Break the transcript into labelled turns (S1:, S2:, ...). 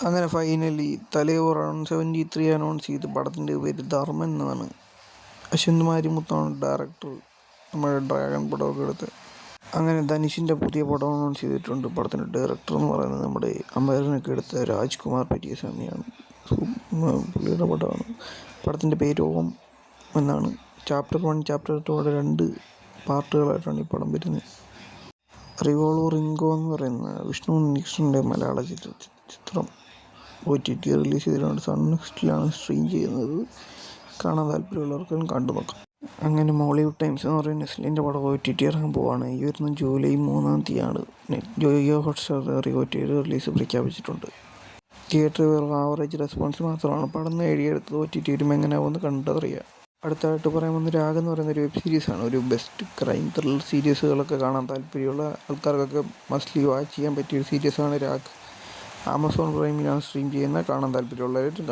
S1: അങ്ങനെ finally തലയോർ 73 announce ചെയ്ത്. പടത്തിൻ്റെ പേര് ധർമ്മൻ എന്നാണ്. അശ്വന്ത് മാരിമുത്താണ് ഡയറക്ടർ. നമ്മുടെ ഡ്രാഗൺ പടമൊക്കെ എടുത്ത്. അങ്ങനെ ധനുഷിൻ്റെ പുതിയ പടം അനൗൺസ് ചെയ്തിട്ടുണ്ട്. പടത്തിൻ്റെ ഡയറക്ടർ എന്ന് പറയുന്നത് നമ്മുടെ അമരനൊക്കെ എടുത്ത രാജ്കുമാർ പെരിയസ്വാമിയാണ്. പുള്ളിയുടെ പടമാണ്. പടത്തിൻ്റെ പേര് ഓം എന്നാണ്. ചാപ്റ്റർ 1, ചാപ്റ്റർ 2 2 പാർട്ടുകളായിട്ടാണ് ഈ പടം വരുന്നത്. റിവോൾവർ ഇങ്കോ എന്ന് പറയുന്ന വിഷ്ണു ഉണ്ണികൃഷ്ണൻ്റെ മലയാള ചിത്രം OTT റിലീസ് ചെയ്തിട്ടുണ്ട്. സൺ നെക്സ്റ്റിലാണ് സ്ട്രീം ചെയ്യുന്നത്. കാണാൻ താല്പര്യമുള്ളവർക്കും കണ്ടു നോക്കാം. അങ്ങനെ മോളിവുഡ് ടൈംസ് എന്ന് പറയുന്ന നെസ്ലിൻ്റെ പടം OTT ഇറങ്ങാൻ പോവാണ്. ഈ വരുന്ന ജൂലൈ 3-ാം തീയതിയാണ് ജിയോ ഹോട്ട്സ്റ്റാർ OTT റിലീസ് പ്രഖ്യാപിച്ചിട്ടുണ്ട്. തിയേറ്ററിൽ ആവറേജ് റെസ്പോൺസ് മാത്രമാണ്. പടം നേടിയെടുത്തത് OTT വരുമ്പോൾ എങ്ങനെയാവുമെന്ന് കണ്ടറിയാം. അടുത്തായിട്ട് പറയാൻ വന്ന രാഗ് എന്ന് പറയുന്ന ഒരു വെബ് സീരീസാണ്. ഒരു ബെസ്റ്റ് ക്രൈം ത്രില്ലർ സീരീസുകളൊക്കെ കാണാൻ താല്പര്യമുള്ള ആൾക്കാർക്കൊക്കെ മസ്റ്റ്ലി വാച്ച് ചെയ്യാൻ പറ്റിയൊരു സീരീസാണ് രാഗ്. ആമസോൺ പ്രൈമിലാണ് സ്ട്രീം ചെയ്യുന്നത്. കാണാൻ താല്പര്യമുള്ളവരും കണ്ടു.